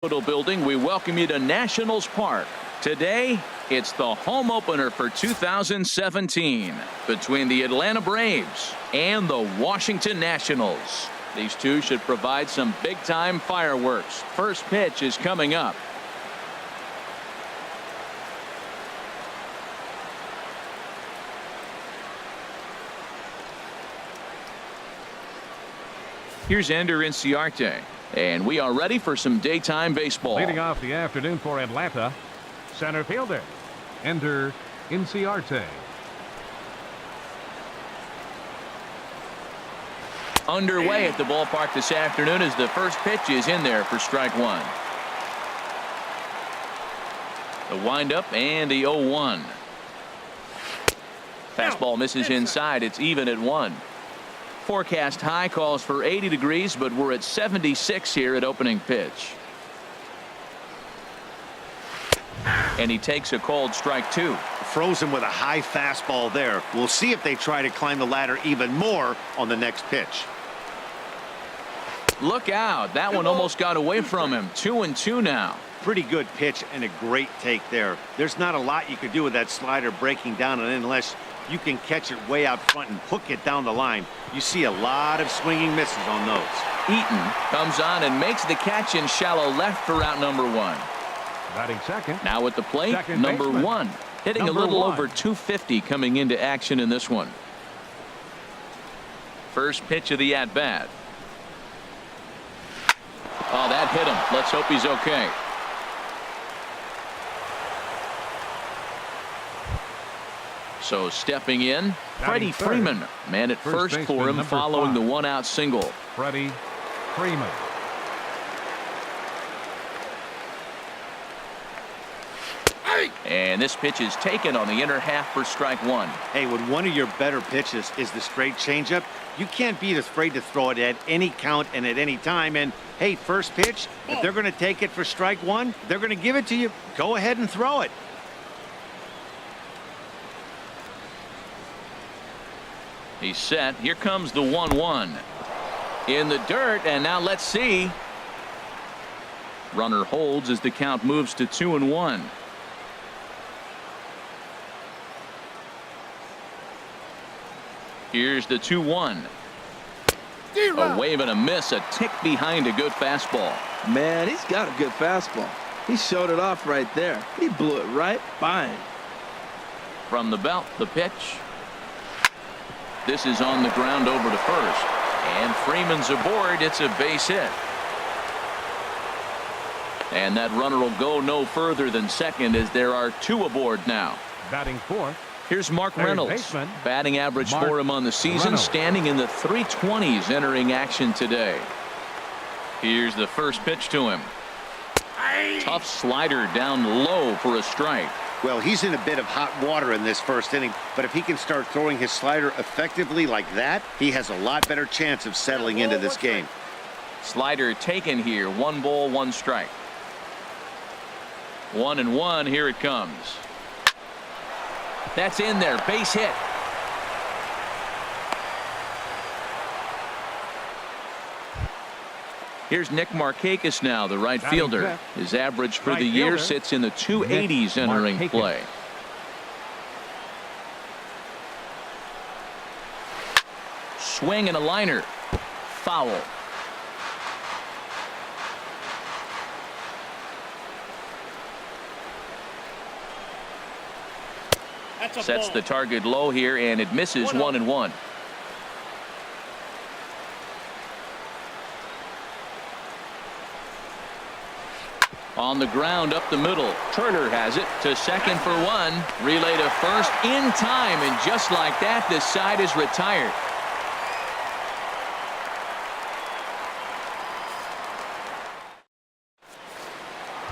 Building, we welcome you to Nationals Park. Today, it's the home opener for 2017 between the Atlanta Braves and the Washington Nationals. These two should provide some big-time fireworks. First pitch is coming up. Here's Ender Inciarte. And we are ready for some daytime baseball. Leading off the afternoon for Atlanta, center fielder, Ender Inciarte. Underway at the ballpark this afternoon as the first pitch is in there for strike one. The windup and the 0-1. Fastball misses inside. It's even at 1. Forecast high calls for 80 degrees, but we're at 76 here at opening pitch. And he takes a cold strike two. Frozen with a high fastball there. We'll see if they try to climb the ladder even more on the next pitch. Look out. That one almost got away from him. 2-2 now. Pretty good pitch and a great take there. There's not a lot you could do with that slider breaking down, and unless you can catch it way out front and hook it down the line, you see a lot of swinging misses on those. Eaton comes on and makes the catch in shallow left for out number 1. Batting second. Now at the plate, number baseman. 1. Hitting a little over 250 coming into action in this one. First pitch of the at-bat. Oh, that hit him. Let's hope he's okay. So stepping in, Freddie Freeman. Man at first for him following the one-out single. Freddie Freeman. And this pitch is taken on the inner half for strike one. Hey, when one of your better pitches is the straight changeup, you can't be afraid to throw it at any count and at any time. And hey, first pitch, if they're going to take it for strike one, they're going to give it to you. Go ahead and throw it. He's set. Here comes the 1-1. In the dirt, and now let's see. Runner holds as the count moves to 2-1. Here's the 2-1. A wave and a miss, a tick behind a good fastball. Man, he's got a good fastball. He showed it off right there. He blew it right by him. From the belt, the pitch. This is on the ground over to first. And Freeman's aboard. It's a base hit. And that runner will go no further than second as there are 2 aboard now. Batting fourth. Here's Mark Reynolds. Baseman, batting average Mark for him on the season, Reynolds. standing in the 320s entering action today. Here's the first pitch to him. Tough slider down low for a strike. Well, he's in a bit of hot water in this first inning, but if he can start throwing his slider effectively like that, he has a lot better chance of settling into this game. Slider taken here. 1 ball, 1 strike. 1-1. Here it comes. That's in there. Base hit. Here's Nick Markakis now, the right fielder. His average for the year sits in the 280s entering play. Swing and a liner. Foul. Sets the target low here, and it misses. 1-1. On the ground up the middle. Turner has it to second for 1. Relay to first in time, and just like that, this side is retired.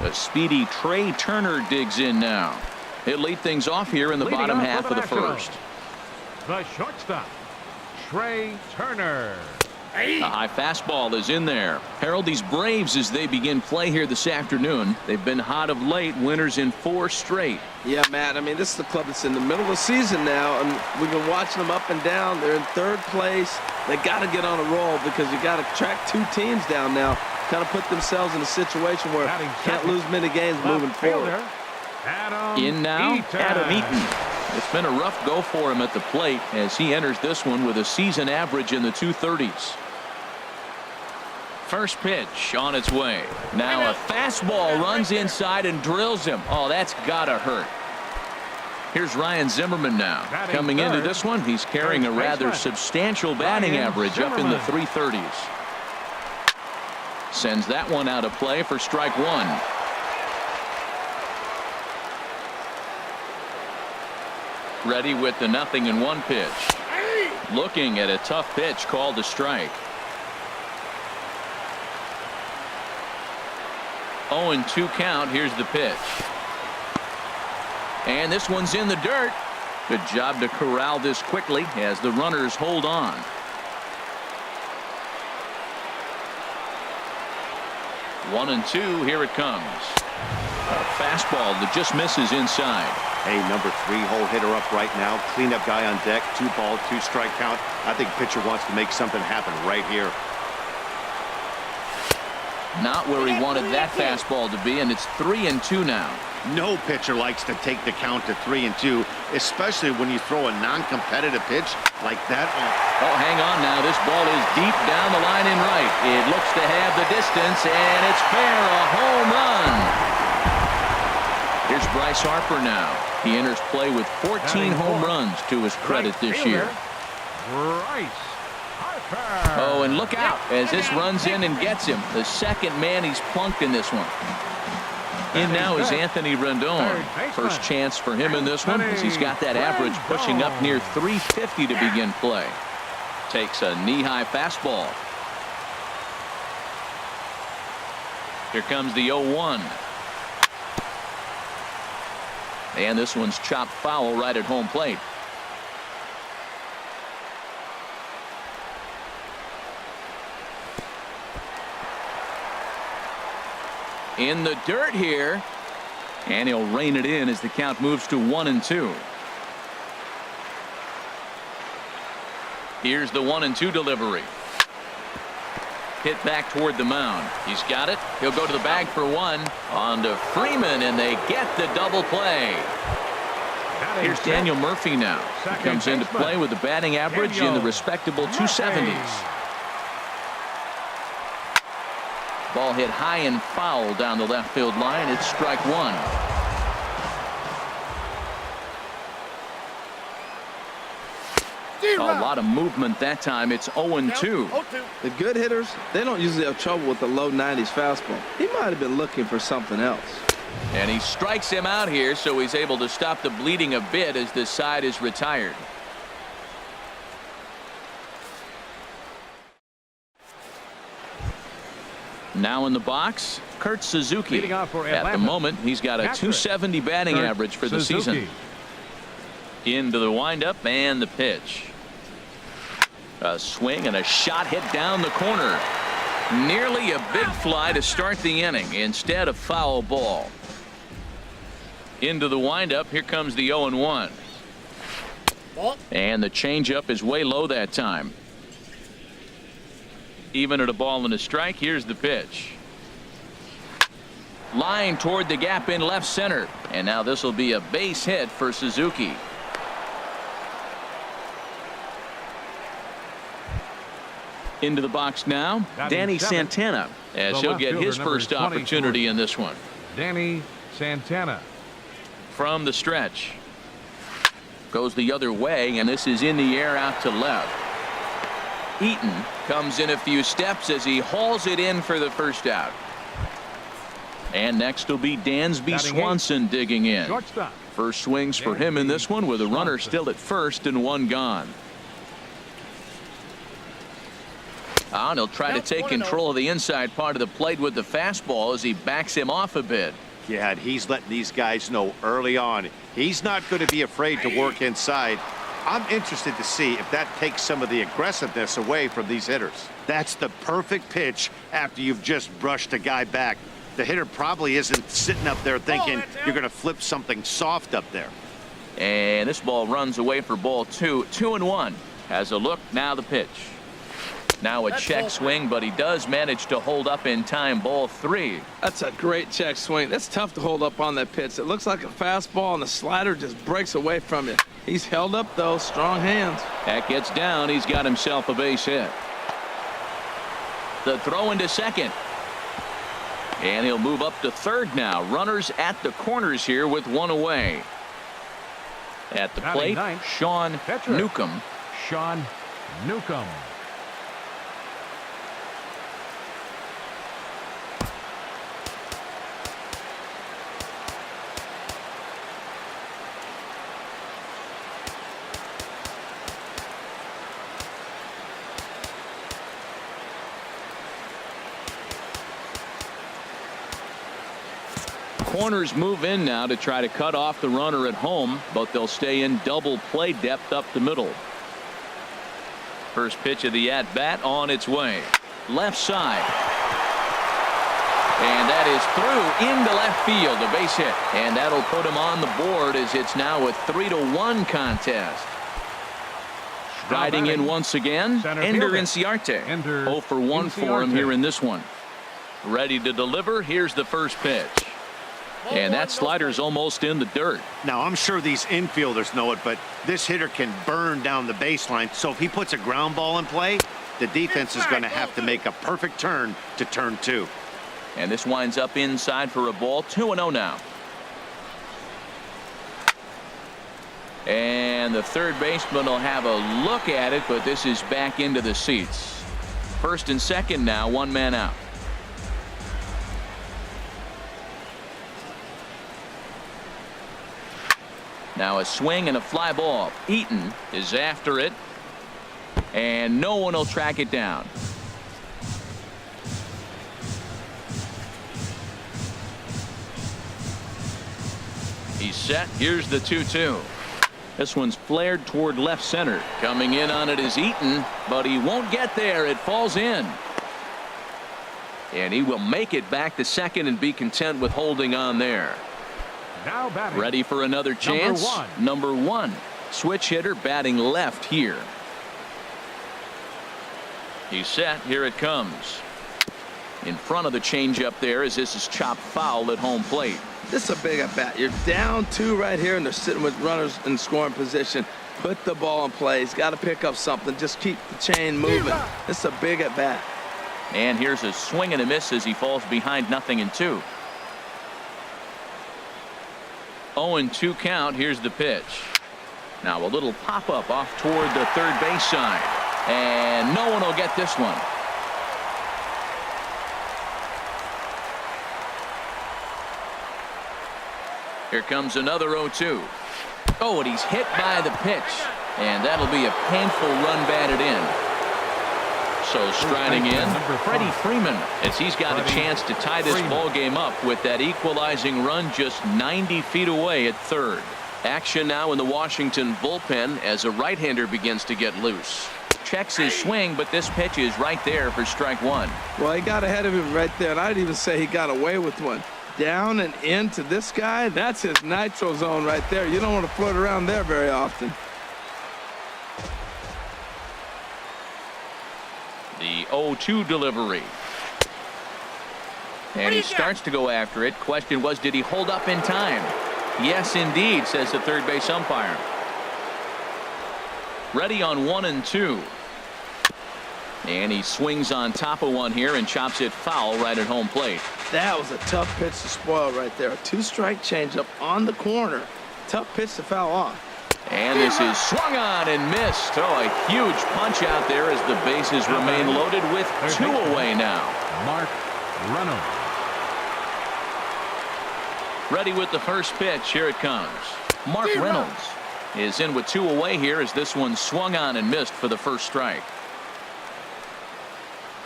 The speedy Trey Turner digs in now. He'll lead things off here in the bottom half of the first. The shortstop, Trey Turner. A high fastball is in there. Harold, these Braves, as they begin play here this afternoon, they've been hot of late, winners in 4 straight. Yeah, Matt, I mean, this is the club that's in the middle of the season now, and we've been watching them up and down. They're in 3rd place. They got to get on a roll because you got to track 2 teams down now. Kind of put themselves in a situation where Batting can't second. lose many games moving Left forward. fielder, Adam In now, Eaton. Adam Eaton. It's been a rough go for him at the plate as he enters this one with a season average in the 230s. First pitch on its way. Now a fastball runs inside and drills him. Oh, that's gotta hurt. Here's Ryan Zimmerman now. Batting Coming into third. this one, he's carrying a Third rather baseman. substantial batting Ryan average up in the Zimmerman. 330s. Sends that one out of play for strike one. Ready with the 0-1 pitch. Looking at a tough pitch called a strike. 0-2 count. Here's the pitch. And this one's in the dirt. Good job to corral this quickly as the runners hold on. One and two. Here it comes. A fastball that just misses inside. Hey, number 3 hole hitter up right now. Cleanup guy on deck. 2 ball, 2 strike count. I think pitcher wants to make something happen right here. Not where he wanted that fastball to be, and it's 3-2 now. No pitcher likes to take the count to 3-2, especially when you throw a non-competitive pitch like that. Oh, hang on now. This ball is deep down the line in right. It looks to have the distance, and it's fair. A home run. Here's Bryce Harper now. He enters play with 14 home runs to his credit Right this fielder, year. Bryce Harper. Oh, and look out as this runs in and gets him. The second man he's plunked in this one. In now is Anthony Rendon. First chance for him in this one as he's got that average pushing up near 350 to begin play. Takes a knee-high fastball. Here comes the 0-1. And this one's chopped foul right at home plate. In the dirt here, and he'll rein it in as the count moves to 1-2. Here's the 1-2 delivery. Hit back toward the mound. He's got it. He'll go to the bag for one. On to Freeman, and they get the double play. Here's Daniel Murphy now. He comes into play with a batting average in the respectable 270s. Ball hit high and foul down the left field line. It's strike one. A lot of movement that time. It's 0-2. The good hitters, they don't usually have trouble with the low 90s fastball. He might have been looking for something else. And he strikes him out here, so he's able to stop the bleeding a bit as this side is retired. Now in the box, Kurt Suzuki. Leading off for At the Atlanta, moment, he's got a catcher, 270 batting Kurt average for the Suzuki. season. Into the windup and the pitch. A swing and a shot hit down the corner. Nearly a big fly to start the inning instead of foul ball. Into the windup. Here comes the 0-1. And the changeup is way low that time. Even at a ball and a strike. Here's the pitch. Line toward the gap in left center. And now this will be a base hit for Suzuki. Into the box now, Danny Santana, as The he'll left get fielder, his number first 24. opportunity in this one. Danny Santana. From the stretch. Goes the other way, and this is in the air out to left. Eaton comes in a few steps as he hauls it in for the first out. And next will be Dansby Batting Swanson digging in. Shortstop. First swings for him in this one with a runner still at first and one gone. And he'll try to take control of the inside part of the plate with the fastball as he backs him off a bit. Yeah, and he's letting these guys know early on he's not going to be afraid to work inside. I'm interested to see if that takes some of the aggressiveness away from these hitters. That's the perfect pitch after you've just brushed a guy back. The hitter probably isn't sitting up there thinking you're going to flip something soft up there. And this ball runs away for ball two. 2-1. Has a look. Now the pitch. Now a check swing, but he does manage to hold up in time, ball 3. That's a great check swing. That's tough to hold up on that pitch. It looks like a fastball, and the slider just breaks away from you. He's held up, though. Strong hands. That gets down. He's got himself a base hit. The throw into second. And he'll move up to third now. Runners at the corners here with one away. At the Batting plate, ninth, Sean catcher, Newcomb. Sean Newcomb. Corners move in now to try to cut off the runner at home, but they'll stay in double play depth up the middle. First pitch of the at-bat on its way. Left side. And that is through into left field, a base hit. And that'll put him on the board as it's now a 3-1 contest. Riding in once again, Ender Inciarte. 0 for 1 for him here in this one. Ready to deliver. Here's the first pitch. And that slider's almost in the dirt. Now, I'm sure these infielders know it, but this hitter can burn down the baseline. So if he puts a ground ball in play, the defense is going to have to make a perfect turn to turn 2. And this winds up inside for a ball. 2-0 now. And the third baseman will have a look at it, but this is back into the seats. First and second now, one man out. Now a swing and a fly ball. Eaton is after it, and no one will track it down. He's set. Here's the 2-2. This one's flared toward left center. Coming in on it is Eaton, but he won't get there. It falls in. And he will make it back to second and be content with holding on there. Now batting. Ready for another chance. Number one. Switch hitter batting left here. He's set. Here it comes. In front of the changeup there as this is chopped foul at home plate. This is a big at bat. You're down 2 right here, and they're sitting with runners in scoring position. Put the ball in play. He's got to pick up something. Just keep the chain moving. This is a big at bat. And here's a swing and a miss as he falls behind 0-2. 0-2 count. Here's the pitch. Now a little pop up off toward the third base side, and no one will get this one. Here comes another 0-2. Oh, and he's hit by the pitch, and that'll be a painful run batted in. So striding in, Freddie Freeman, as he's got a chance to tie this ball game up with that equalizing run just 90 feet away at third. Action now in the Washington bullpen as a right-hander begins to get loose. Checks his swing, but this pitch is right there for strike one. Well, he got ahead of him right there, and I'd even say he got away with one. Down and into this guy, that's his nitro zone right there. You don't want to float around there very often. The 0-2 delivery. And he starts to go after it. Question was, did he hold up in time? Yes, indeed, says the third base umpire. Ready on 1-2. And he swings on top of one here and chops it foul right at home plate. That was a tough pitch to spoil right there. A 2-strike changeup on the corner. Tough pitch to foul off. And this is swung on and missed. Oh, a huge punch out there as the bases remain loaded with 2 away now. Mark Reynolds. Ready with the first pitch. Here it comes. Mark Reynolds is in with 2 away here as this one swung on and missed for the first strike.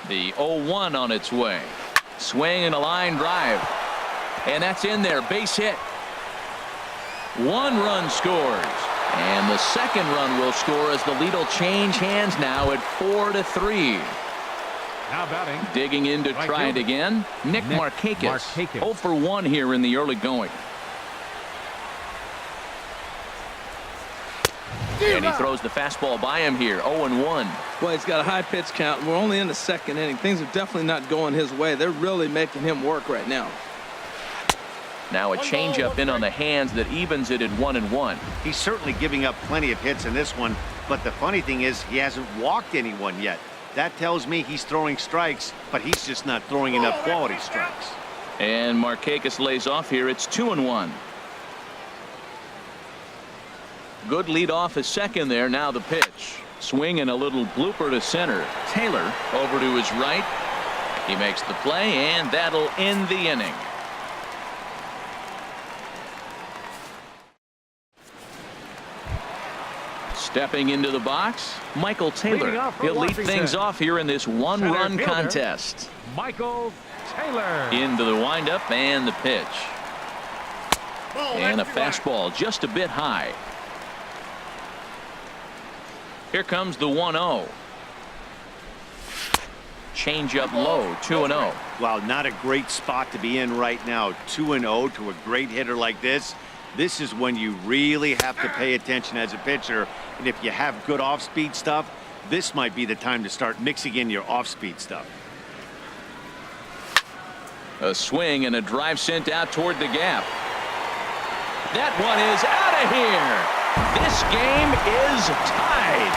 The 0-1 on its way. Swing and a line drive. And that's in there. Base hit. 1 run scores. And the second run will score as the lead will change hands now at 4-3. Now batting. Digging in to try it again. Nick Markakis. 0 for 1 here in the early going. And he throws the fastball by him here, 0-1. Well, he's got a high pitch count. We're only in the second inning. Things are definitely not going his way. They're really making him work right now. Now a changeup in on the hands that evens it at 1-1. He's certainly giving up plenty of hits in this one, but the funny thing is he hasn't walked anyone yet. That tells me he's throwing strikes, but he's just not throwing enough quality strikes. And Markakis lays off here. It's 2-1. Good lead off at second there. Now the pitch. Swing and a little blooper to center. Taylor over to his right. He makes the play, and that'll end the inning. Stepping into the box, Michael Taylor. He'll lead things off here in this one-run contest. Michael Taylor. Into the windup and the pitch. And a fastball just a bit high. Here comes the 1-0. Change up low, 2-0. Wow, not a great spot to be in right now. 2-0 to a great hitter like this. This is when you really have to pay attention as a pitcher. And if you have good off-speed stuff, this might be the time to start mixing in your off-speed stuff. A swing and a drive sent out toward the gap. That one is out of here. This game is tied.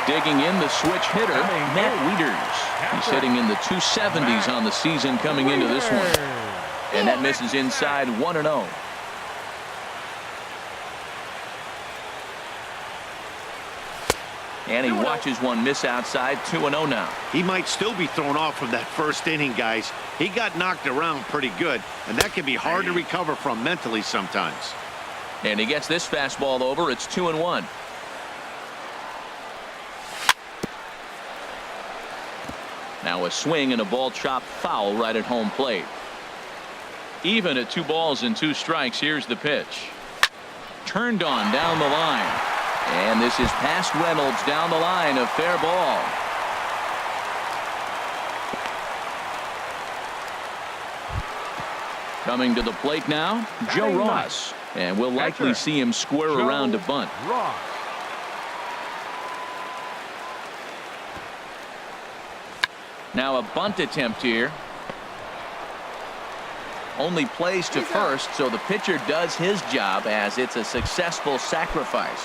Digging in the switch hitter, Matt Wieters. He's hitting in the 270s on the season coming into this one. And that misses inside, 1-0. And he watches one miss outside, 2-0 now. He might still be thrown off from that first inning, guys. He got knocked around pretty good, and that can be hard to recover from mentally sometimes. And he gets this fastball over. It's 2-1. Now a swing and a ball chopped foul right at home plate. Even at 2 balls and 2 strikes. Here's the pitch. Turned on down the line. And this is past Reynolds down the line, a fair ball. Coming to the plate now, Joe Ross. And we'll likely see him square around to bunt. Ross. Now a bunt attempt here. Only plays to first, so the pitcher does his job as it's a successful sacrifice.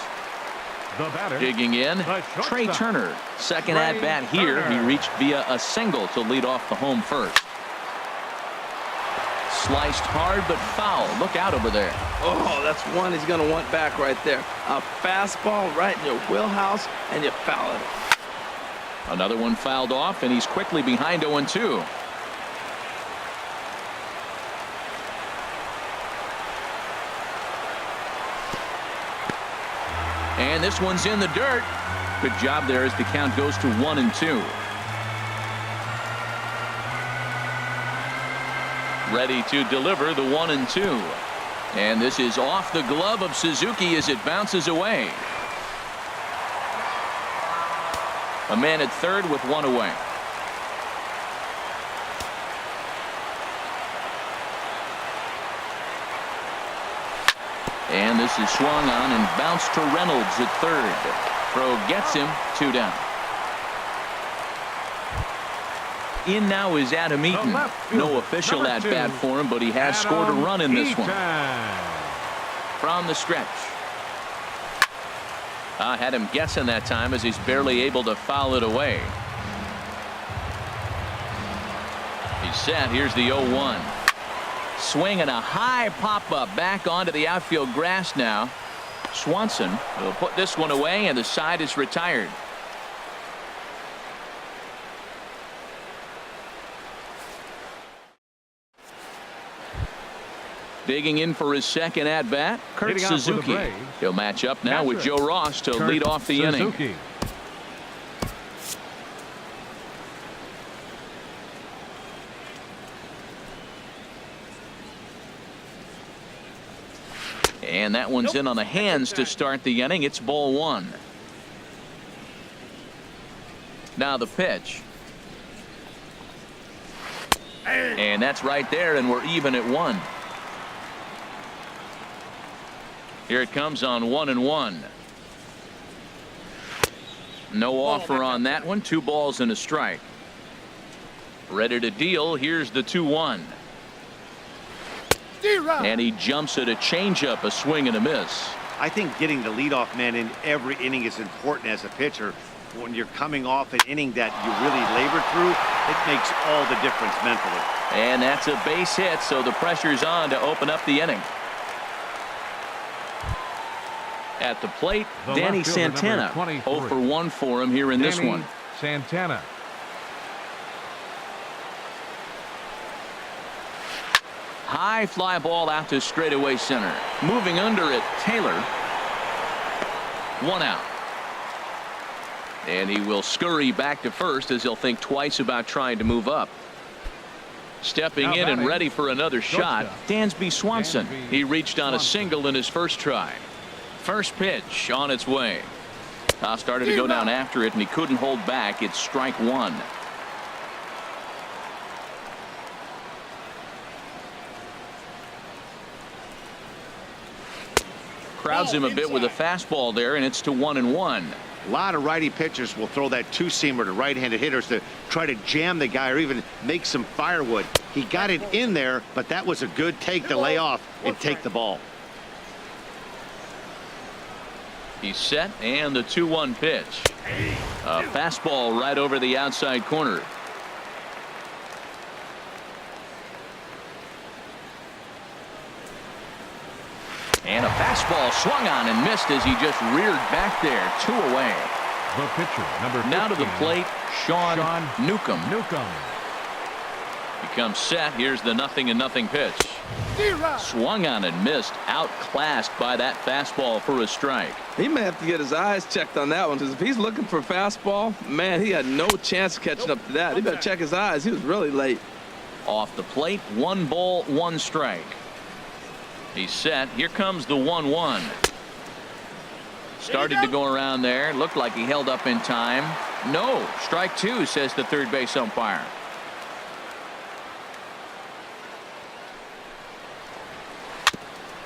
The batter. Digging in, Trey Turner. Second at bat here. He reached via a single to lead off the home first. Sliced hard but foul. Look out over there. Oh, that's one he's going to want back right there. A fastball right in your wheelhouse, and you foul it. Another one fouled off, and he's quickly behind 0-2. And this one's in the dirt. Good job there as the count goes to 1-2. Ready to deliver the 1-2. And this is off the glove of Suzuki as it bounces away. A man at third with 1 away. And this is swung on and bounced to Reynolds at third. Throw gets him, 2 down. In now is Adam Eaton. No official at bat for him, but he has scored a run in this one. From the stretch. Had him guessing that time as he's barely able to foul it away. He's set. Here's the 0-1. Swing and a high pop-up back onto the outfield grass now. Swanson will put this one away, and the side is retired. Digging in for his second at-bat, Kurt Suzuki. He'll match up now with Joe Ross to lead off the inning. And that one's in on the hands to start the inning. It's ball 1. Now the pitch. And that's right there, and we're even at 1. Here it comes on 1-1. No offer on that one. 2 balls and a strike. Ready to deal. Here's the 2-1. And he jumps at a changeup, a swing and a miss. I think getting the leadoff man in every inning is important as a pitcher. When you're coming off an inning that you really labored through, it makes all the difference mentally. And that's a base hit, so the pressure's on to open up the inning. At the plate, The Danny left fielder, Santana. number 23. 0 for 1 for him here in this Danny one. Santana. High fly ball out to straightaway center. Moving under it, Taylor. 1 out. And he will scurry back to first as he'll think twice about trying to move up. Stepping Now in and batting, ready for another shot, Dansby Swanson. Dansby He reached on a Swanson. single in his first try. First pitch on its way. Started to go down after it, and he couldn't hold back. It's strike 1. Crowds him a bit with a fastball there, and it's to 1-1. A lot of righty pitchers will throw that two-seamer to right-handed hitters to try to jam the guy or even make some firewood. He got it in there, but that was a good take to lay off and take the ball. He's set, and the 2-1 pitch. A fastball right over the outside corner. And a fastball swung on and missed as he just reared back there. 2 away. The pitcher, number 15. Now to the plate, Sean Newcomb. Newcomb. Becomes set. Here's the 0-0 pitch. Swung on and missed. Outclassed by that fastball for a strike. He may have to get his eyes checked on that one, because if he's looking for a fastball, man, he had no chance of catching up to that. He better check his eyes. He was really late. Off the plate, 1 ball, 1 strike. He's set. Here comes the 1-1. Started to go around there. Looked like he held up in time. No. Strike 2, says the third base umpire.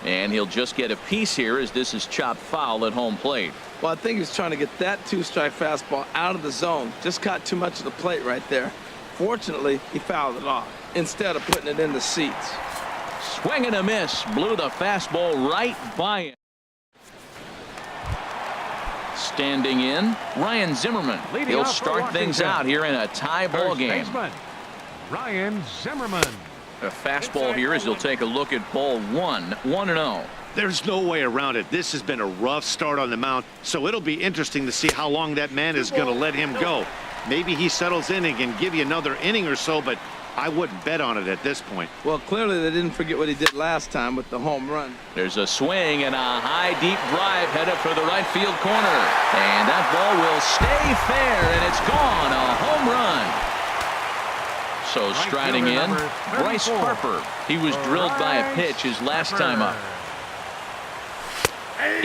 And he'll just get a piece here as this is chopped foul at home plate. Well, I think he was trying to get that 2-strike fastball out of the zone. Just caught too much of the plate right there. Fortunately, he fouled it off instead of putting it in the seats. Swing and a miss. Blew the fastball right by him. Standing in, Ryan Zimmerman. Leading He'll off for start things Washington. out here in a tie ball First game. baseman, Ryan Zimmerman. A fastball here as he'll take a look at ball 1. 1-0. There's no way around it. This has been a rough start on the mound, so it'll be interesting to see how long that man is going to let him go. Maybe he settles in and can give you another inning or so, but I wouldn't bet on it at this point. Well, clearly they didn't forget what he did last time with the home run. There's a swing and a high deep drive headed for the right field corner. And that ball will stay fair, and it's gone. A home run. So striding in, Bryce Harper. He was drilled by a pitch his last time up.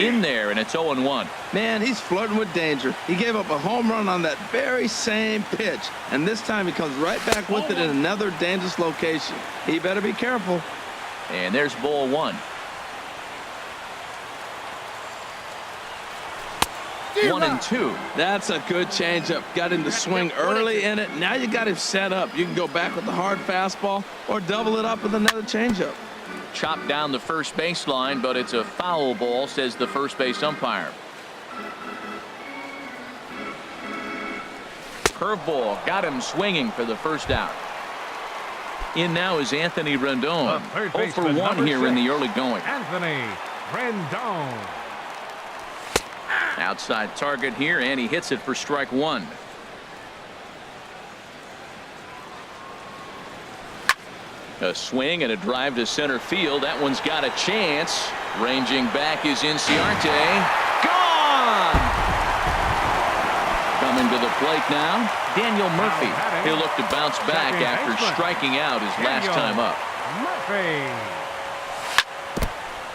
In there, and it's 0-1. Man, he's flirting with danger. He gave up a home run on that very same pitch, and this time he comes right back with it in another dangerous location. He better be careful. And there's ball 1. 1-2. That's a good changeup. Got him to swing early in it. Now you got him set up. You can go back with the hard fastball or double it up with another changeup. Chopped down the first baseline, but it's a foul ball, says the first base umpire. Curveball got him swinging for the first out. In now is Anthony Rendon. 0 for 1 here in the early going. Anthony Rendon. Outside target here, and he hits it for strike 1. A swing and a drive to center field. That one's got a chance. Ranging back is Inciarte. Gone! Coming to the plate now, Daniel Murphy. He'll look to bounce back after striking out his last time up. Murphy.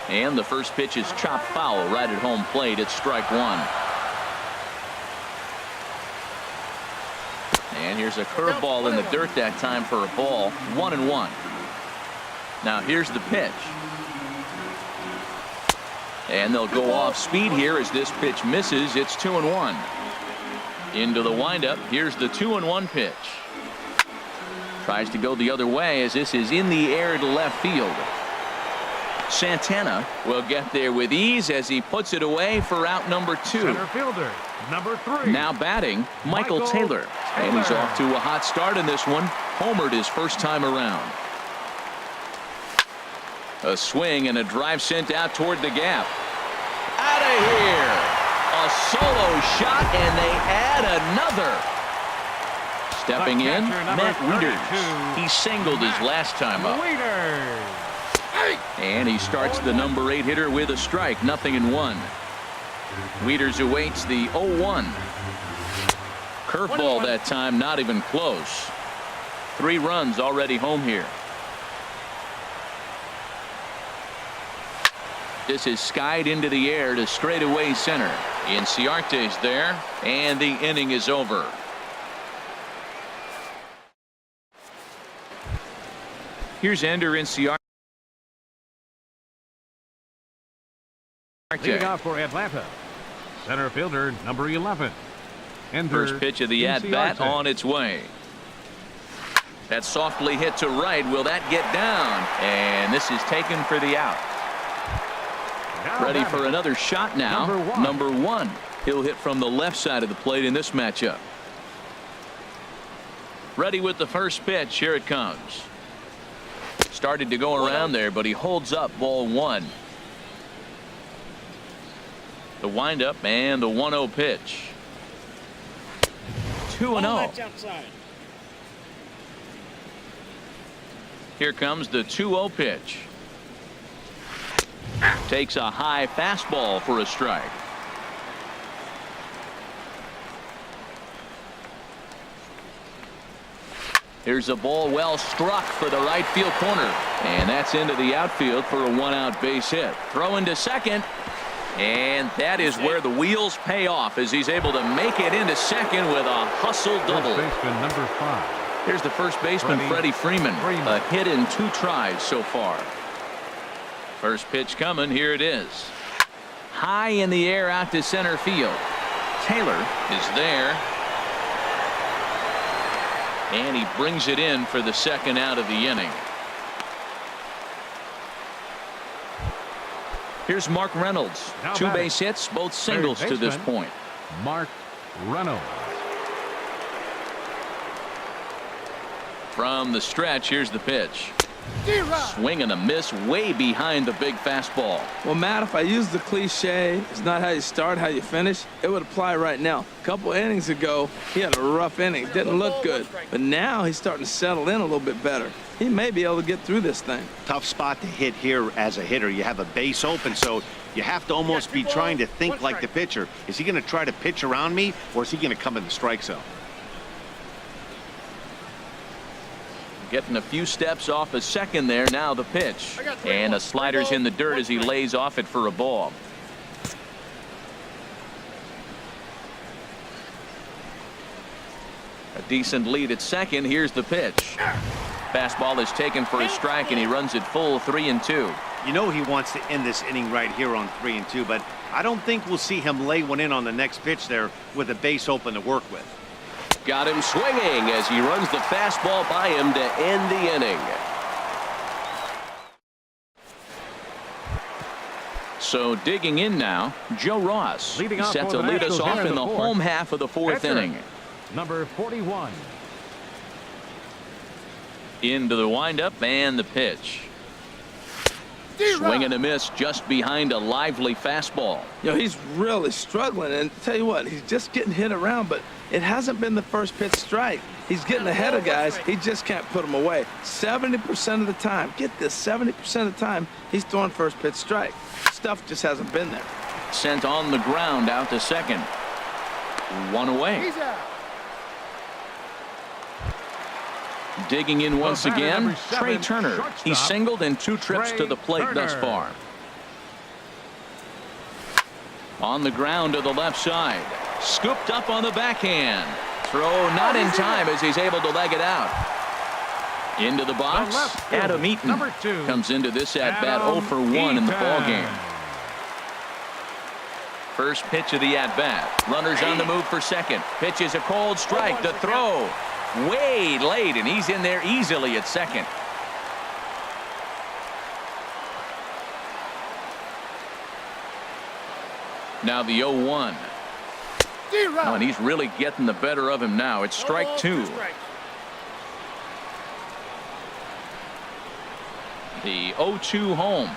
And the first pitch is chopped foul right at home plate. It's strike 1. And here's a curveball in the dirt that time for a ball. 1-1. Now here's the pitch. And they'll go off speed here as this pitch misses. It's 2-1. Into the windup. Here's the 2-1 pitch. Tries to go the other way as this is in the air to left field. Santana will get there with ease as he puts it away for out number 2. Center fielder, number 3. Now batting, Michael Taylor. And he's off to a hot start in this one. Homered his first time around. A swing and a drive sent out toward the gap. Out of here. A solo shot, and they add another. Stepping in, Matt Wieters. He singled his last time up. And he starts the number 8 hitter with a strike, 0-1. Wieters awaits the 0-1. Curveball that time, not even close. 3 runs already home here. This is skied into the air to straightaway center. Inciarte's there, and the inning is over. Here's Ender Inciarte. Leading off for Atlanta, center fielder, number 11. Ender First pitch of the at-bat on its way. That's softly hit to right. Will that get down? And this is taken for the out. Ready for another shot now. Number one. He'll hit from the left side of the plate in this matchup. Ready with the first pitch. Here it comes. Started to go around there, but he holds up, ball 1. The windup and the 1-0 pitch. 2-0. Here comes the 2-0 pitch. Takes a high fastball for a strike. Here's a ball well struck for the right field corner. And that's into the outfield for a 1-out base hit. Throw into second. And that is where the wheels pay off as he's able to make it into second with a hustle double. First baseman, number 5. Here's the first baseman, Freddie Freeman. A hit in 2 tries so far. First pitch coming. Here it is. High in the air out to center field. Taylor is there. And he brings it in for the second out of the inning. Here's Mark Reynolds. 2 base hits, both singles to this point. Mark Reynolds. From the stretch, here's the pitch. Swing and a miss way behind the big fastball. Well, Matt, if I use the cliche, it's not how you start, how you finish, it would apply right now. A couple innings ago, he had a rough inning. Didn't look good. But now he's starting to settle in a little bit better. He may be able to get through this thing. Tough spot to hit here as a hitter. You have a base open, so you have to almost be trying to think like the pitcher. Is he going to try to pitch around me, or is he going to come in the strike zone? Getting a few steps off a second there. Now the pitch. And a slider's in the dirt as he lays off it for a ball. A decent lead at second. Here's the pitch. Fastball is taken for a strike, and he runs it full 3-2. You know he wants to end this inning right here on 3-2, but I don't think we'll see him lay one in on the next pitch there with a base open to work with. Got him swinging as he runs the fastball by him to end the inning. So digging in now, Joe Ross. Leading off set for to the lead us Nationals off here in the fourth. home half of the 4th Pitcher, inning. number 41. Into the windup and the pitch. Swing and a miss just behind a lively fastball. You know, he's really struggling, and tell you what, he's just getting hit around, but it hasn't been the first pitch strike. He's getting ahead of guys. He just can't put them away. 70% of the time, get this, 70% of the time, he's throwing first pitch strike. Stuff just hasn't been there. Sent on the ground out to second. 1 away. Digging in once again, Trey Turner. He's singled in 2 trips to the plate thus far. On the ground to the left side. Scooped up on the backhand. Throw not in time as he's able to leg it out. Into the box, Adam Eaton comes into this at-bat 0 for 1 in the ballgame. First pitch of the at-bat. Runners on the move for second. Pitch is a cold strike. The throw way late, and he's in there easily at second. Now the 0-1. Oh, and he's really getting the better of him now. It's strike two. The 0-2 home.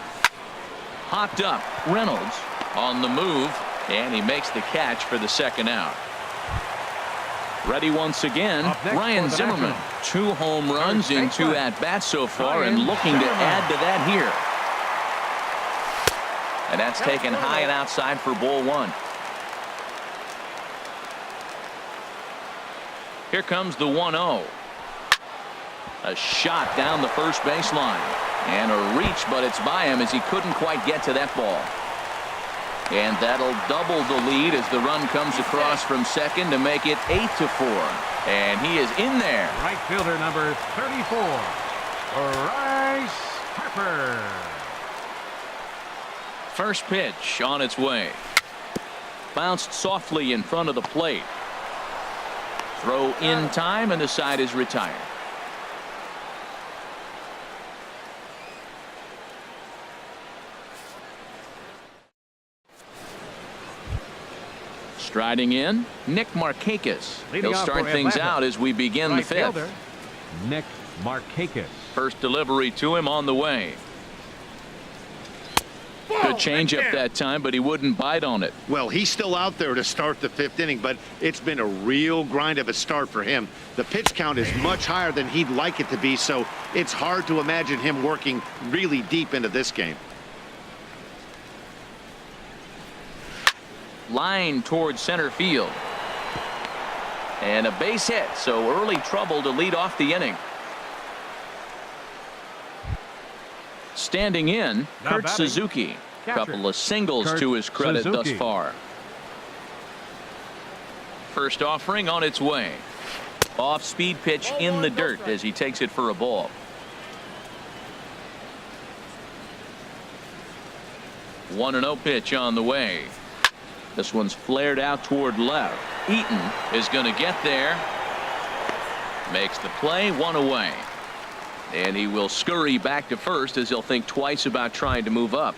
Hopped up. Reynolds on the move, and he makes the catch for the second out. Ready once again, Ryan Zimmerman. 2 home runs in 2 at-bats so far, and looking to add to that here. And that's taken high and outside for ball 1. Here comes the 1-0. A shot down the first baseline. And a reach, but it's by him as he couldn't quite get to that ball. And that'll double the lead as the run comes across from second to make it 8-4. And he is in there. Right fielder number 34, Bryce Harper. First pitch on its way. Bounced softly in front of the plate. Throw in time, and the side is retired. Striding in, Nick Markakis. He'll start things out as we begin the 5th. Fielder, Nick Markakis. First delivery to him on the way. Good changeup that time, but he wouldn't bite on it. Well, he's still out there to start the 5th inning, but it's been a real grind of a start for him. The pitch count is much higher than he'd like it to be, so it's hard to imagine him working really deep into this game. Line towards center field. And a base hit, so early trouble to lead off the inning. Standing in, Kurt batting, Suzuki. catcher, Couple of singles Kurt to his credit Suzuki. thus far. First offering on its way. Off-speed pitch in the dirt as he takes it for a ball. 1-0 pitch on the way. This one's flared out toward left. Eaton is going to get there. Makes the play, 1 away. And he will scurry back to first as he'll think twice about trying to move up.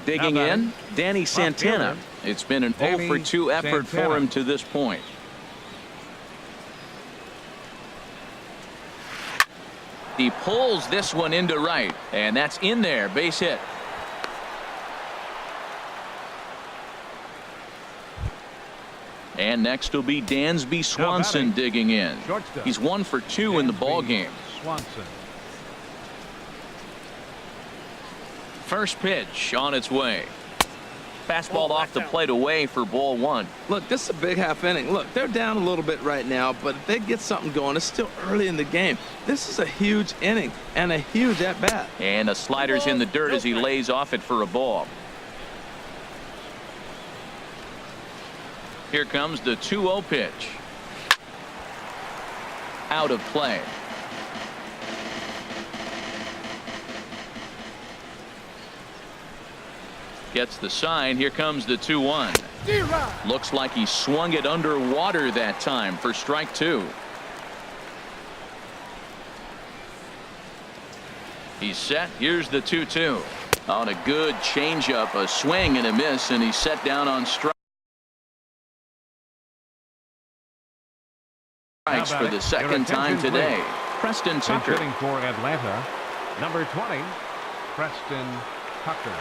Digging in, Danny Santana. It's been an 0 for 2 effort for him to this point. He pulls this one into right, and that's in there. Base hit. And next will be Dansby Swanson digging in. He's 1 for 2 in the ball game. Swanson. First pitch on its way. Fastball off the plate away for ball 1. Look, this is a big half inning. Look, they're down a little bit right now, but if they get something going, it's still early in the game. This is a huge inning and a huge at-bat. And a slider's in the dirt as he lays off it for a ball. Here comes the 2-0 pitch. Out of play. Gets the sign. Here comes the 2-1. Looks like he swung it underwater that time for strike 2. He's set. Here's the 2-2. On a good changeup, a swing and a miss, and he's set down on strike. For the second time today. Preston Tucker. Hitting for Atlanta, number 20, Preston Tucker.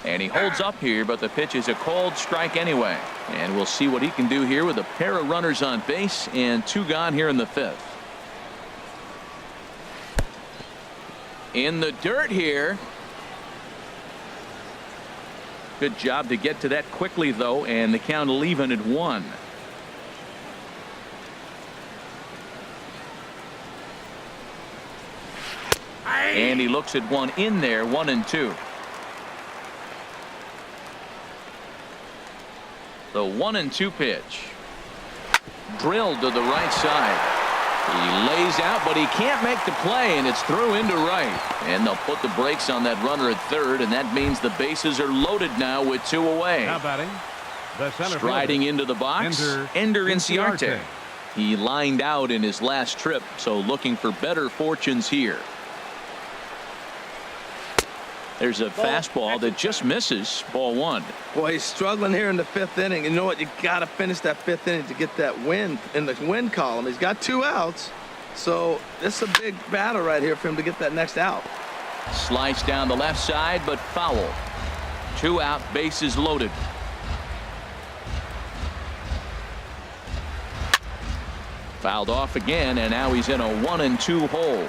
And he holds up here, but the pitch is a cold strike anyway. And we'll see what he can do here with a pair of runners on base and 2 gone here in the 5th. In the dirt here. Good job to get to that quickly, though, and the count will even at 1. And he looks at one in there, 1-2. The 1-2 pitch. Drilled to the right side. He lays out, but he can't make the play, and it's through into right. And they'll put the brakes on that runner at third, and that means the bases are loaded now with 2 away. Now batting, the center Striding fielder, into the box, Ender Inciarte. He lined out in his last trip, so looking for better fortunes here. There's a fastball that just misses. Ball 1. Boy, he's struggling here in the 5th inning. You know what? You got to finish that 5th inning to get that win in the win column. He's got 2 outs, so this is a big battle right here for him to get that next out. Slice down the left side, but foul. 2 out, bases loaded. Fouled off again, and now he's in a 1-2 hole.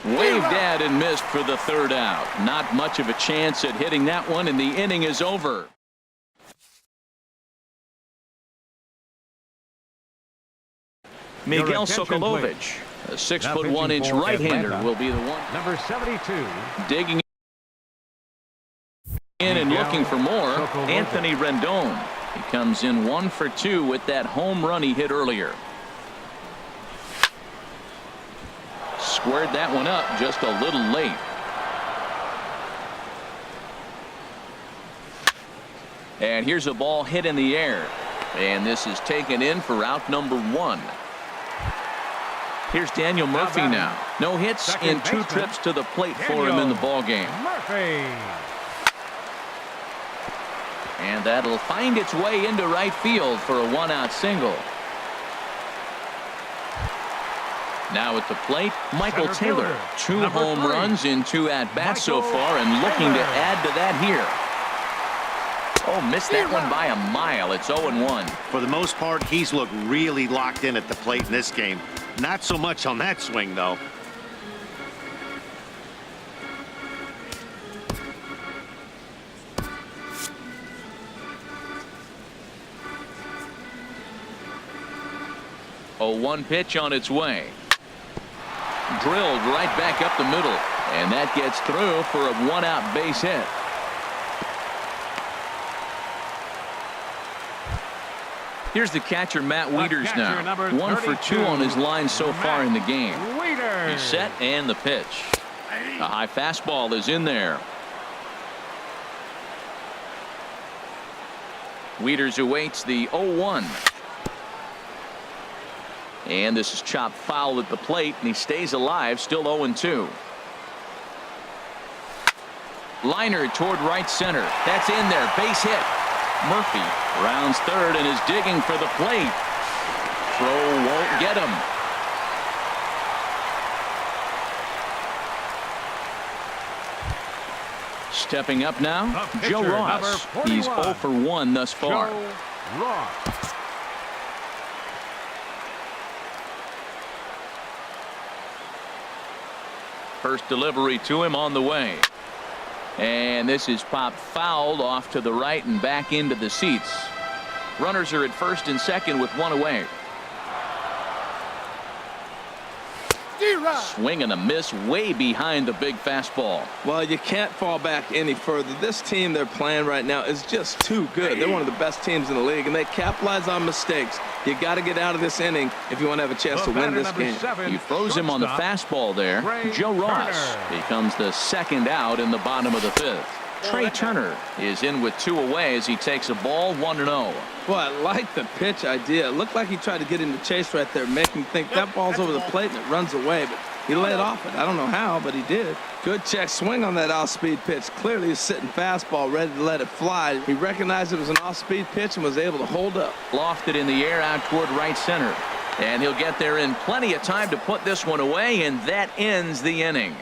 Waved at and missed for the 3rd out. Not much of a chance at hitting that one, and the inning is over. Miguel Sokolovic, a 6'1" right-hander, will be the one. Number 72. Digging in and looking for more, Anthony Rendon. He comes in 1 for 2 with that home run he hit earlier. Squared that one up just a little late. And here's a ball hit in the air. And this is taken in for out number 1. Here's Daniel Murphy now. No hits in 2 trips to the plate for him in the ballgame. Murphy. And that'll find its way into right field for a 1-out single. Now at the plate, Michael Taylor. 2 home runs in 2 at-bats so far, and looking to add to that here. Oh, missed that one by a mile. It's 0-1. For the most part, he's looked really locked in at the plate in this game. Not so much on that swing, though. A 1 pitch on its way. Drilled right back up the middle, and that gets through for a 1-out base hit. Here's the catcher, Matt Wieters, now. 1 for 2 on his line so far in the game. He's set, and the pitch. A high fastball is in there. Wieters awaits the 0-1. And this is chopped foul at the plate, and he stays alive, still 0-2. Liner toward right center. That's in there. Base hit. Murphy rounds third and is digging for the plate. Throw won't get him. Stepping up now, Joe Ross. He's 0 for 1 thus far. Joe Ross. First delivery to him on the way. And this is popped fouled off to the right and back into the seats. Runners are at first and second with 1 away. Swing and a miss way behind the big fastball. Well, you can't fall back any further. This team they're playing right now is just too good. They're one of the best teams in the league, and they capitalize on mistakes. You got to get out of this inning if you want to have a chance to win this game. He throws him on the fastball there. Joe Ross becomes the 2nd out in the bottom of the 5th. Trey Turner is in with 2 away as he takes a ball 1-0. Well, I like the pitch idea. It looked like he tried to get in the chase right there, make him think that ball's over the plate and it runs away, but he laid off it. I don't know how, but he did. Good check swing on that off-speed pitch. Clearly he's sitting fastball ready to let it fly. He recognized it was an off-speed pitch and was able to hold up. Lofted in the air out toward right center. And he'll get there in plenty of time to put this one away, and that ends the inning.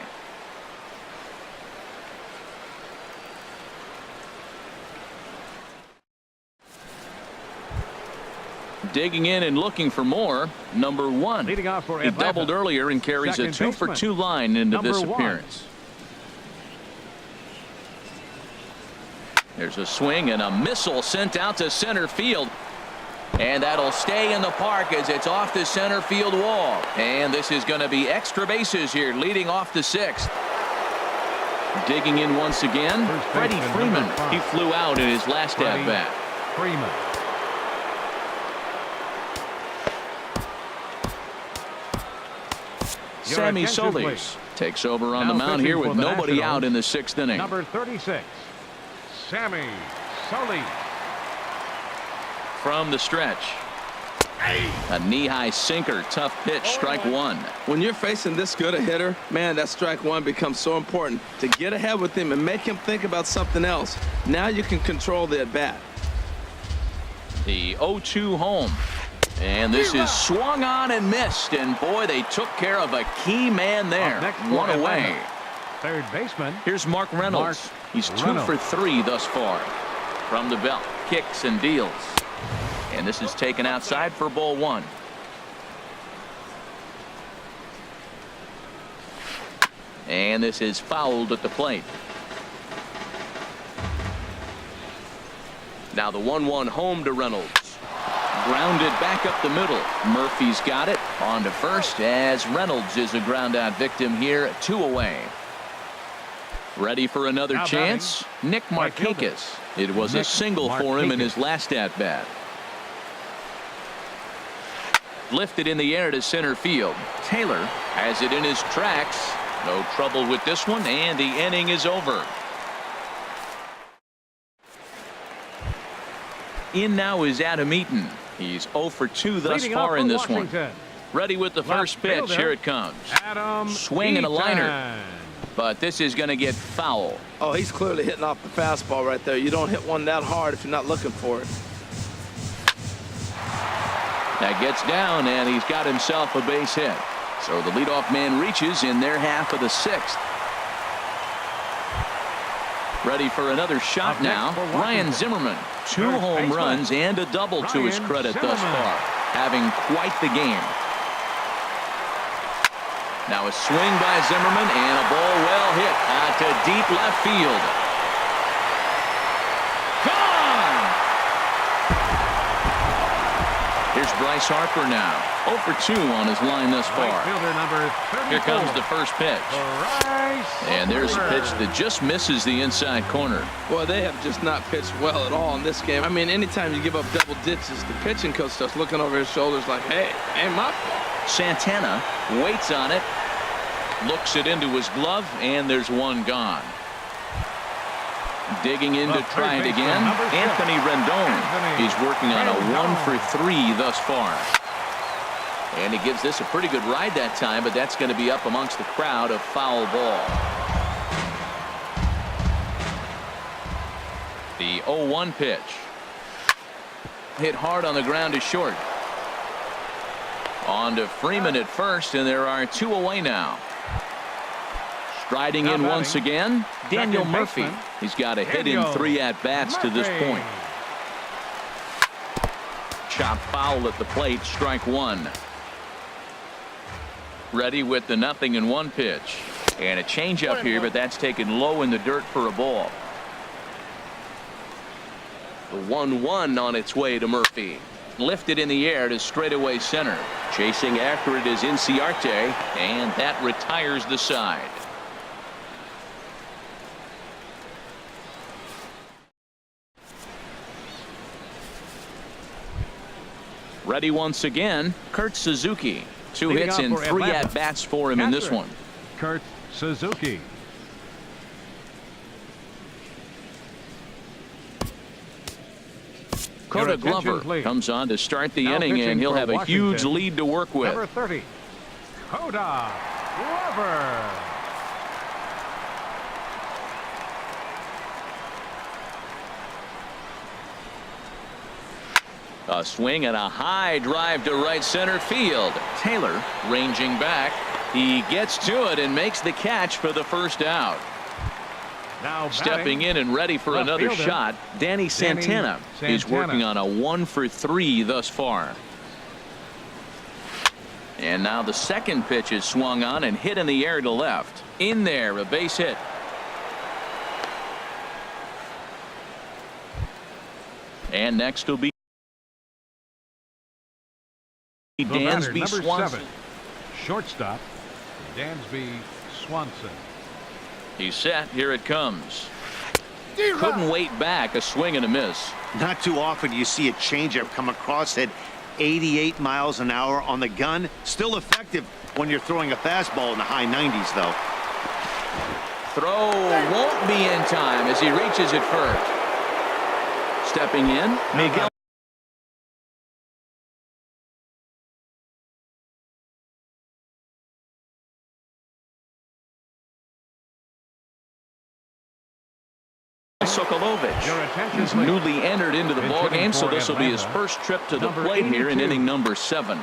Digging in and looking for more, number 1. Leading off for He Atlanta. doubled earlier and carries a 2 for 2 line into Number this 1. appearance. There's a swing and a missile sent out to center field. And that'll stay in the park as it's off the center field wall. And this is going to be extra bases here leading off the 6th. Digging in once again, First Freddie baseman, Freeman. number 5. He flew out in his last Freddie at-bat. Freeman. Your Sammy attention, Solis please. takes over on Now the mound pitching here with for the nobody Nationals, out in the 6th inning. Number 36, Sammy Solis. From the stretch. A knee-high sinker, tough pitch, strike one. When you're facing this good a hitter, man, that strike one becomes so important to get ahead with him and make him think about something else. Now you can control the at-bat. The 0-2 home. And this is swung on and missed. And boy, they took care of a key man there. Up next for One away. Atlanta, third baseman. Here's Mark Reynolds. Mark He's 2 Reynolds. for 3 thus far. From the belt, kicks and deals. And this is taken outside for ball 1. And this is fouled at the plate. Now the 1-1 home to Reynolds. Grounded back up the middle. Murphy's got it on to first as Reynolds is a ground out victim here. 2 away. Ready for another Now chance. Nick right fielder. Markakis. It was a Nick single for him in Markakis. his last at bat. Lifted in the air to center field. Taylor has it in his tracks. No trouble with this one, and the inning is over. In now is Adam Eaton. He's 0 for 2 thus Leading far off in for this one. Washington, Ready with the Left first pitch. fielder. Here it comes. Adam Swing and a liner. Eaton. But this is going to get foul. Oh, he's clearly hitting off the fastball right there. You don't hit one that hard if you're not looking for it. That gets down, and he's got himself a base hit. So the leadoff man reaches in their half of the 6th. Ready for another shot Up next now. for Ryan Washington. Zimmerman. 2 First home baseman. runs and a double to his Ryan credit thus Zimmerman. far. Having quite the game. Now a swing by Zimmerman and a ball well hit out to deep left field. Gone! Here's Bryce Harper now. 0 for 2 on his line thus Right far. fielder number 34. Here comes the first pitch. Bryce And there's a pitch Harper. that just misses the inside corner. Boy, they have just not pitched well at all in this game. I mean, anytime you give up double ditches, the pitching coach starts looking over his shoulders like, hey, ain't my fault. Santana waits on it, looks it into his glove, and there's one gone. Digging in to The try third it baseman, again. number 6. Anthony Rendon. Anthony He's working on a Rendon. 1 for 3 thus far. And he gives this a pretty good ride that time, but that's going to be up amongst the crowd. A foul ball. The 0-1 pitch. Hit hard on the ground to short. On to Freeman at first, and there are 2 away now. Striding Now in batting, once again, Daniel second Murphy. baseman, He's got a hit in Daniel 3 at-bats to this Murphy. point. Chop foul at the plate, strike 1. Ready with the 0-1 pitch. And a changeup here, but that's taken low in the dirt for a ball. The 1-1 on its way to Murphy. Lifted in the air to straightaway center. Chasing after it is Inciarte, and that retires the side. Ready once again, Kurt Suzuki. 2 Leading hits off and for 3 Atlanta. at-bats for him in this Catcher, one. Kurt Suzuki. Your Coda attention, Glover please. comes on to start the Now inning, pitching and he'll for have a Washington, huge lead to work with. Number 30, Coda Glover. A swing and a high drive to right center field. Taylor ranging back. He gets to it and makes the catch for the first out. Now Stepping in and ready for left another fielder, shot, Danny Santana. He's Santana. working on a 1 for 3 thus far. And now the second pitch is swung on and hit in the air to left. In there, a base hit. And next will be the batter, Dansby number Swanson. 7, shortstop, Dansby Swanson. He's set. Here it comes. Couldn't wait back. A swing and a miss. Not too often you see a changeup come across at 88 miles an hour on the gun. Still effective when you're throwing a fastball in the high 90s, though. Throw won't be in time as he reaches it first. Stepping in, Miguel. Sokolovich Your attention, is please. newly entered into the And ball hitting game, so for this will be his Atlanta, first trip to the number plate here in 82. inning number 7.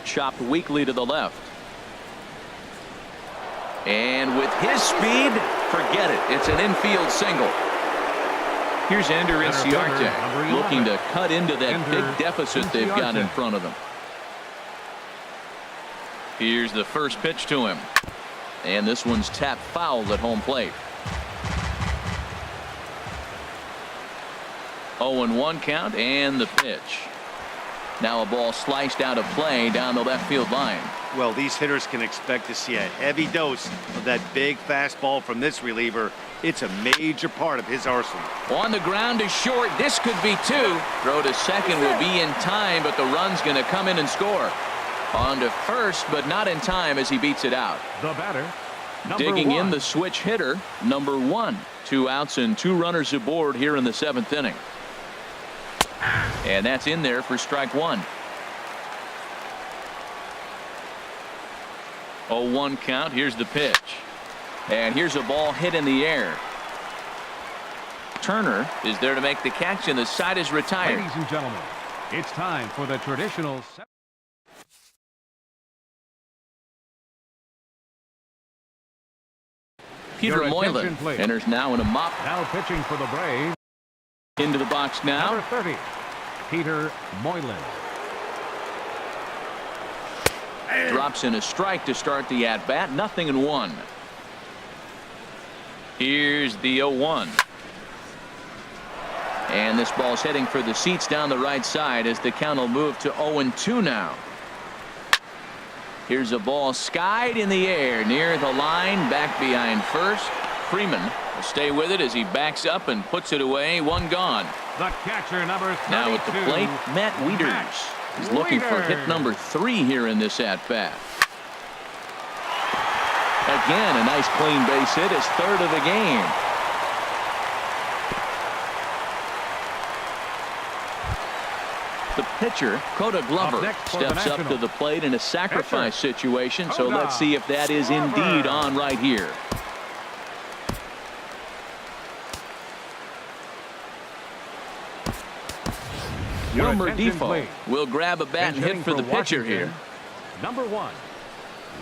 Chopped weakly to the left. And with his speed, forget it. It's an infield single. Here's Ender Center fielder, Inciarte number 11. looking to cut into that Ender big deficit they've got in Inciarte. front of them. Here's the first pitch to him. And this one's tapped foul at home plate. 0-1 count and the pitch. Now a ball sliced out of play down the left field line. Well, these hitters can expect to see a heavy dose of that big fastball from this reliever. It's a major part of his arsenal. On the ground is short. This could be 2. Throw to second will be in time, but the run's going to come in and score. On to first, but not in time as he beats it out. The batter, number Digging 1. in the switch hitter, number 1. 2 outs and 2 runners aboard here in the 7th inning. And that's in there for strike 1. 0-1 count. Here's the pitch. And here's a ball hit in the air. Turner is there to make the catch, and the side is retired. Ladies and gentlemen, it's time for the traditional. Peter Your attention, Moylan please. enters now in a mop. Now pitching for the Braves, Into the box number now. 30, Peter Moylan. Drops in a strike to start the at-bat. 0-1. Here's the 0-1. And this ball's heading for the seats down the right side as the count will move to 0-2 now. Here's a ball skied in the air near the line, back behind first. Freeman will stay with it as he backs up and puts it away. 1 gone. The catcher, number 32. Now at the plate, Matt Wieters. He's looking for hit number 3 here in this at-bat. Again, a nice clean base hit, his 3rd of the game. The pitcher, Coda Glover, next for the steps up to Nationals. the plate in a sacrifice Pitcher, situation, so Coda let's see if that is indeed Glover. on right here. Your Wilmer attention, Defoe please. will grab a bat and hit for the pitcher here. Number 1,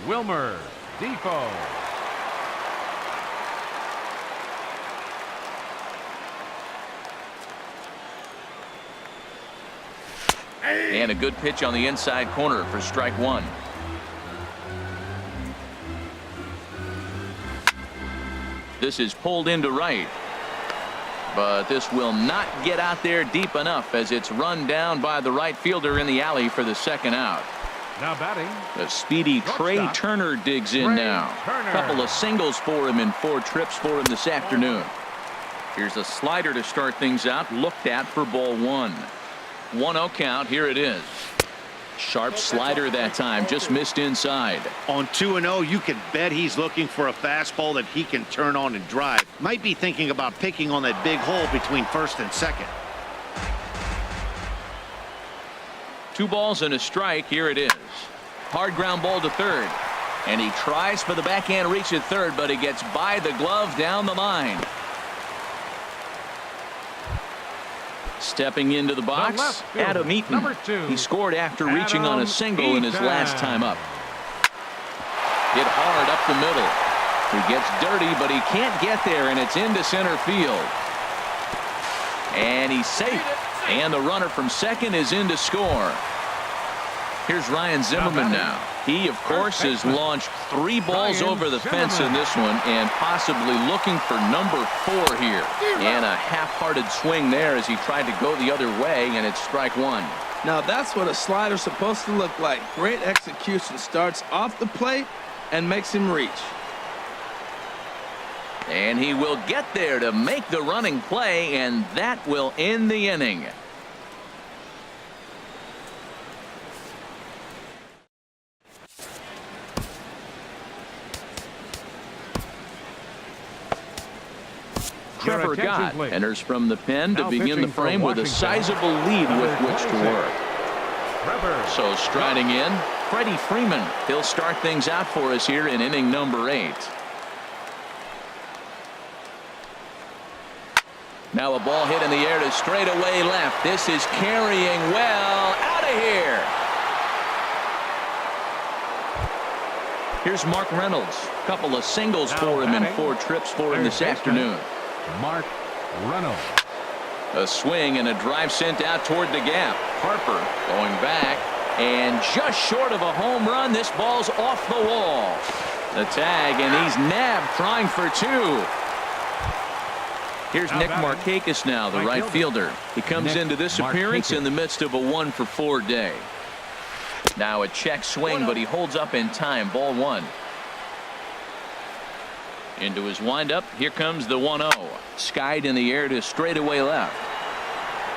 Wilmer Defoe. And a good pitch on the inside corner for strike 1. This is pulled into right. But this will not get out there deep enough as it's run down by the right fielder in the alley for the 2nd out. Now batting, The speedy Trey Shortstop, Turner digs in Trey now. Turner. Couple of singles for him in 4 trips for him this afternoon. Here's a slider to start things out, looked at for ball 1. 1-0 count. Here it is. Sharp slider that time, just missed inside. On 2-0, you can bet he's looking for a fastball that he can turn on and drive. Might be thinking about picking on that big hole between first and second. 2 balls and a strike. Here it is. Hard ground ball to third. And he tries for the backhand reach at third, but he gets by the glove down the line. Stepping into the box, left fielder, Adam Eaton. number 2, He scored after reaching on a Adam single in his Eaton. last time up. Hit hard up the middle. He gets dirty, but he can't get there, and it's into center field. And he's safe. And the runner from second is in to score. Here's Ryan Zimmerman now. He, of course, has launched 3 balls over the fence in this one and possibly looking for number 4 here. And a half-hearted swing there as he tried to go the other way, and it's strike 1. Now that's what a slider's supposed to look like. Great execution. Starts off the plate and makes him reach. And he will get there to make the running play, and that will end the inning. Trevor Gott enters from the pen to begin the frame with a sizable lead with which to work. So striding in, Freddie Freeman. He'll start things out for us here in inning number 8. Now a ball hit in the air to straightaway left. This is carrying well. Out of here. Here's Mark Reynolds. Couple of singles for him and 4 trips for him this afternoon. Mark Reynolds. A swing and a drive sent out toward the gap. Harper going back and just short of a home run. This ball's off the wall. The tag, and he's nabbed trying for 2. Here's Nick Markakis now, the right fielder. He comes into this appearance in the midst of a 1-for-4 day. Now a check swing, but he holds up in time. Ball 1. Into his windup. Here comes the 1-0. Skied in the air to straightaway left.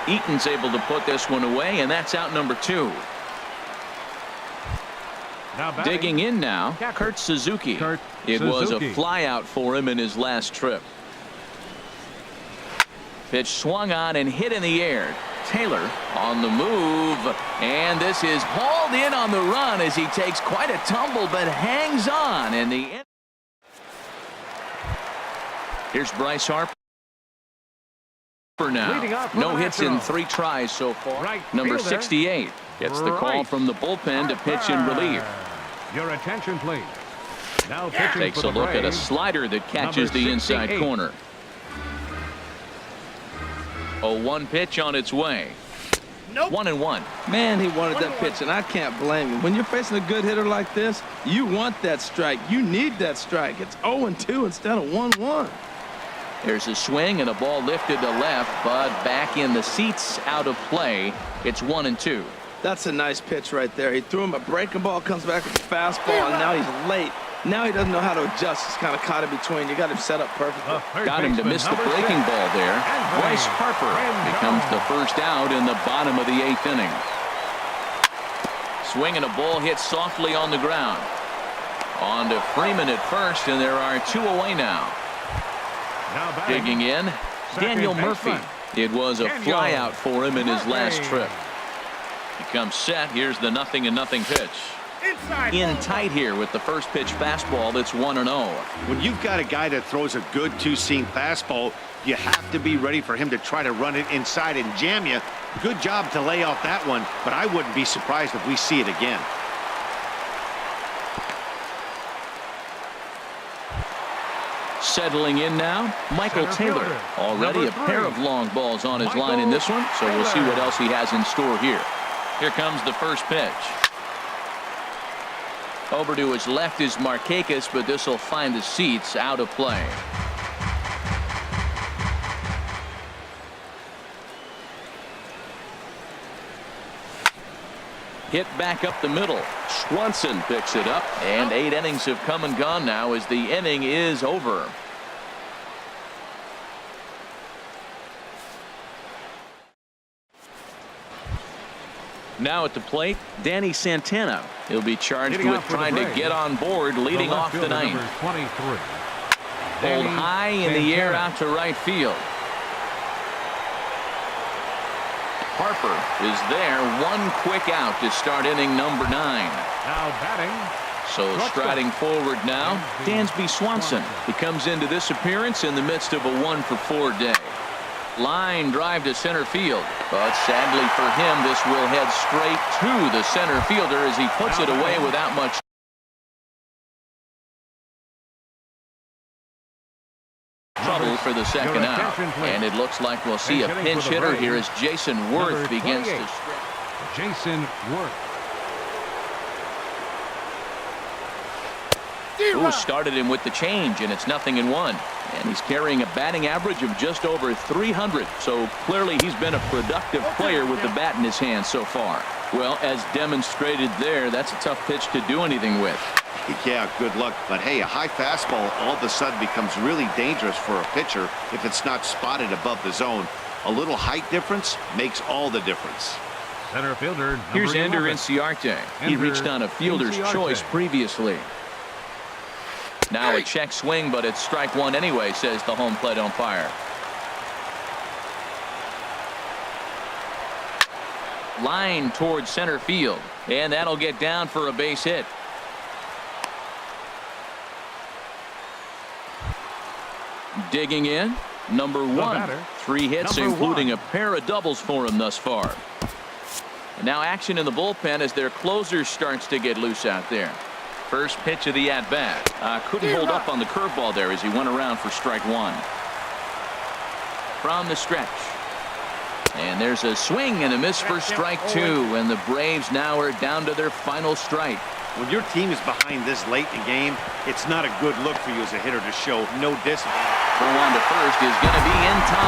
Eaton's able to put this one away, and that's out number 2. Digging in now, Kurt Suzuki. It was a flyout for him in his last trip. Pitch swung on and hit in the air. Taylor on the move, and this is hauled in on the run as he takes quite a tumble but hangs on in the end. Here's Bryce Harper now. No hits in 3 tries so far. Number 68 gets the call from the bullpen to pitch in relief. Your attention, please. Now takes a look at a slider that catches the inside corner. 0-1 pitch on its way. 1-1. Man, he wanted that pitch, and I can't blame him. When you're facing a good hitter like this, you want that strike. You need that strike. It's 0-2 instead of 1-1. There's a swing and a ball lifted to left, but back in the seats, out of play. It's 1-2. That's a nice pitch right there. He threw him a breaking ball, comes back with a fastball, and now he's late. Now he doesn't know how to adjust. He's kind of caught in between. You got him set up perfectly. Got him to miss the breaking ball there. Bryce Harper becomes the first out in the bottom of the 8th inning. Swing and a ball hit softly on the ground. On to Freeman at first, and there are 2 away now. Digging in, Daniel Murphy. It was a flyout for him in his last trip. He comes set. Here's the 0-0 pitch. In tight here with the first pitch fastball. That's 1-0. When you've got a guy that throws a good 2-seam fastball, you have to be ready for him to try to run it inside and jam you. Good job to lay off that one, but I wouldn't be surprised if we see it again. Settling in now, Michael Taylor. Already a pair of long balls on his line in this one, so we'll see what else he has in store here. Here comes the first pitch. Over to his left is Markakis, but this will find the seats out of play. Hit back up the middle. Swanson picks it up, and 8 innings have come and gone now as the inning is over. Now at the plate, Danny Santana. He'll be charged with trying to get on board, leading off the 9th. Pulled high in the air out to right field. Harper is there. 1 quick out to start inning number 9. Now batting. So striding forward now, Dansby Swanson. He comes into this appearance in the midst of a 1-for-4 day. Line drive to center field, but sadly for him, this will head straight to the center fielder as he puts it away without much. Trouble for the second out, and it looks like we'll see a pinch hitter here as Jason Worth begins to stretch. Jason Worth. Ooh, started him with the change, and it's 0-1. And he's carrying a batting average of just over 300. So clearly he's been a productive player with the bat in his hand so far. Well, as demonstrated there, that's a tough pitch to do anything with. Yeah, good luck. But hey, a high fastball all of a sudden becomes really dangerous for a pitcher if it's not spotted above the zone. A little height difference makes all the difference. Center fielder. Here's Ender 11. Inciarte. He Ender reached on a fielder's Inciarte. choice previously. Now a check swing, but it's strike one anyway, says the home plate umpire. Line towards center field, and that'll get down for a base hit. Digging in, number one. batter, 3 hits, number including one. a pair of doubles for him thus far. And now action in the bullpen as their closer starts to get loose out there. First pitch of the at-bat. Couldn't hold up on the curveball there as he went around for strike one. From the stretch. And there's a swing and a miss for strike two. And the Braves now are down to their final strike. When your team is behind this late in the game, it's not a good look for you as a hitter to show no discipline. Throw on to first is going to be in time.